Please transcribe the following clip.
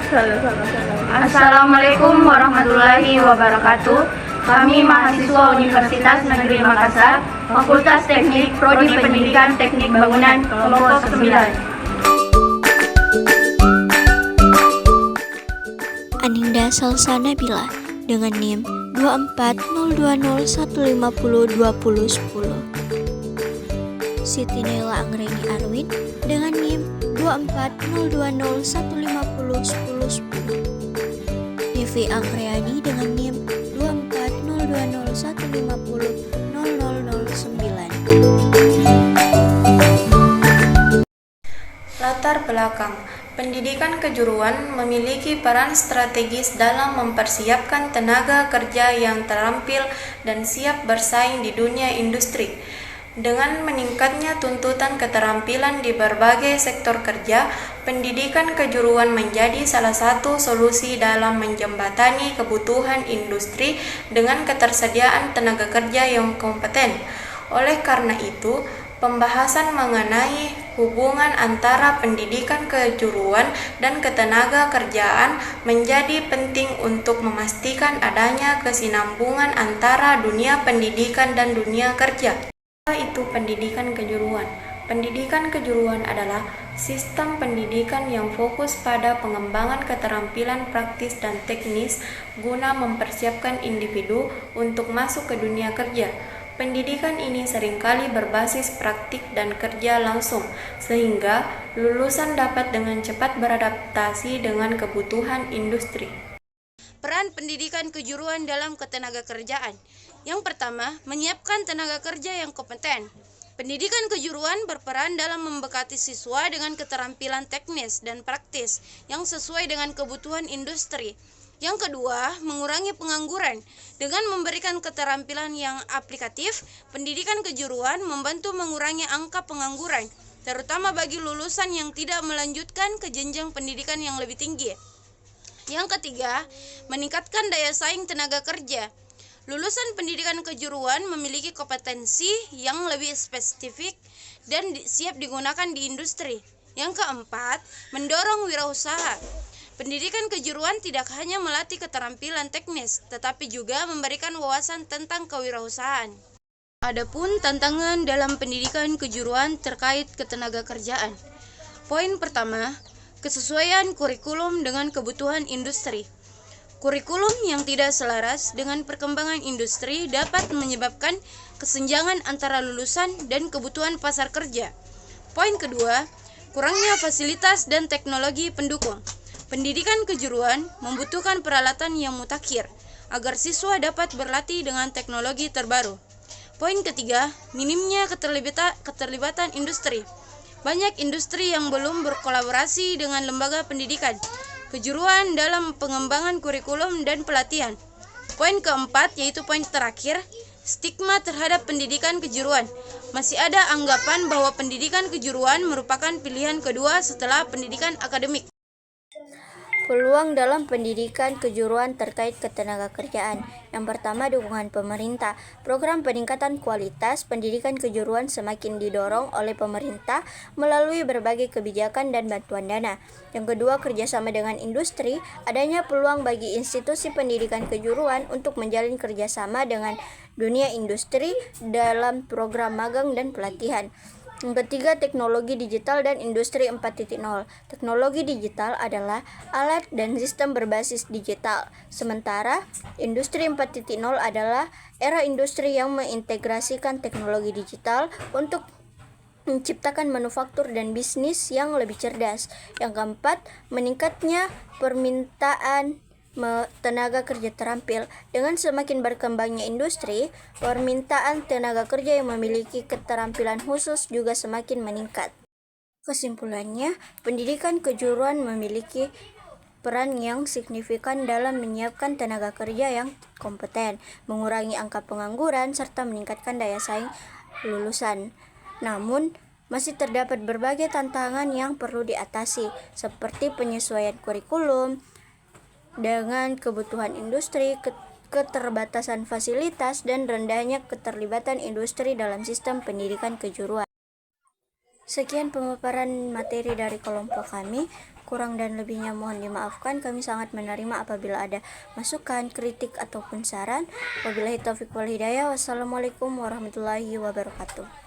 Assalamualaikum warahmatullahi wabarakatuh. Kami mahasiswa Universitas Negeri Makassar, Fakultas Teknik, Prodi Pendidikan Teknik Bangunan, kelompok 9. Aninda Salsa Nabila dengan NIM 2402015020010. Siti Naila Anggreni Arwin dengan NIM 2402015011010. Devi Anggreni dengan NIM 24021500009. Latar belakang pendidikan kejuruan memiliki peran strategis dalam mempersiapkan tenaga kerja yang terampil dan siap bersaing di dunia industri. Dengan meningkatnya tuntutan keterampilan di berbagai sektor kerja, pendidikan kejuruan menjadi salah satu solusi dalam menjembatani kebutuhan industri dengan ketersediaan tenaga kerja yang kompeten. Oleh karena itu, pembahasan mengenai hubungan antara pendidikan kejuruan dan ketenaga kerjaan menjadi penting untuk memastikan adanya kesinambungan antara dunia pendidikan dan dunia kerja. Apa itu pendidikan kejuruan? Pendidikan kejuruan adalah sistem pendidikan yang fokus pada pengembangan keterampilan praktis dan teknis guna mempersiapkan individu untuk masuk ke dunia kerja. Pendidikan ini seringkali berbasis praktik dan kerja langsung, sehingga lulusan dapat dengan cepat beradaptasi dengan kebutuhan industri. Peran pendidikan kejuruan dalam ketenaga kerjaan. Yang pertama, menyiapkan tenaga kerja yang kompeten. Pendidikan kejuruan berperan dalam membekali siswa dengan keterampilan teknis dan praktis yang sesuai dengan kebutuhan industri. Yang kedua, mengurangi pengangguran. Dengan memberikan keterampilan yang aplikatif, pendidikan kejuruan membantu mengurangi angka pengangguran, terutama bagi lulusan yang tidak melanjutkan ke jenjang pendidikan yang lebih tinggi. Yang ketiga, meningkatkan daya saing tenaga kerja. Lulusan pendidikan kejuruan memiliki kompetensi yang lebih spesifik dan siap digunakan di industri. Yang keempat, mendorong wirausaha. Pendidikan kejuruan tidak hanya melatih keterampilan teknis, tetapi juga memberikan wawasan tentang kewirausahaan. Adapun tantangan dalam pendidikan kejuruan terkait ketenaga kerjaan. Poin pertama, kesesuaian kurikulum dengan kebutuhan industri. Kurikulum yang tidak selaras dengan perkembangan industri dapat menyebabkan kesenjangan antara lulusan dan kebutuhan pasar kerja. Poin kedua, kurangnya fasilitas dan teknologi pendukung. Pendidikan kejuruan membutuhkan peralatan yang mutakhir agar siswa dapat berlatih dengan teknologi terbaru. Poin ketiga, minimnya keterlibatan industri. Banyak industri yang belum berkolaborasi dengan lembaga pendidikan kejuruan dalam pengembangan kurikulum dan pelatihan. Poin keempat, yaitu poin terakhir, stigma terhadap pendidikan kejuruan. Masih ada anggapan bahwa pendidikan kejuruan merupakan pilihan kedua setelah pendidikan akademik. Peluang dalam pendidikan kejuruan terkait ketenaga kerjaan. Yang pertama, dukungan pemerintah. Program peningkatan kualitas pendidikan kejuruan semakin didorong oleh pemerintah melalui berbagai kebijakan dan bantuan dana. Yang kedua, kerjasama dengan industri. Adanya peluang bagi institusi pendidikan kejuruan untuk menjalin kerjasama dengan dunia industri dalam program magang dan pelatihan. Yang ketiga, teknologi digital dan industri 4.0. Teknologi digital adalah alat dan sistem berbasis digital, sementara industri 4.0 adalah era industri yang mengintegrasikan teknologi digital untuk menciptakan manufaktur dan bisnis yang lebih cerdas. Yang keempat, meningkatnya permintaan tenaga kerja terampil. Dengan semakin berkembangnya industri, permintaan tenaga kerja yang memiliki keterampilan khusus juga semakin meningkat. Kesimpulannya, pendidikan kejuruan memiliki peran yang signifikan dalam menyiapkan tenaga kerja yang kompeten, mengurangi angka pengangguran, serta meningkatkan daya saing lulusan. Namun, masih terdapat berbagai tantangan yang perlu diatasi, seperti penyesuaian kurikulum dengan kebutuhan industri, keterbatasan fasilitas, dan rendahnya keterlibatan industri dalam sistem pendidikan kejuruan. Sekian pemaparan materi dari kelompok kami. Kurang dan lebihnya mohon dimaafkan. Kami sangat menerima apabila ada masukan, kritik, ataupun saran. Wabillahi taufiq wal hidayah. Wassalamualaikum warahmatullahi wabarakatuh.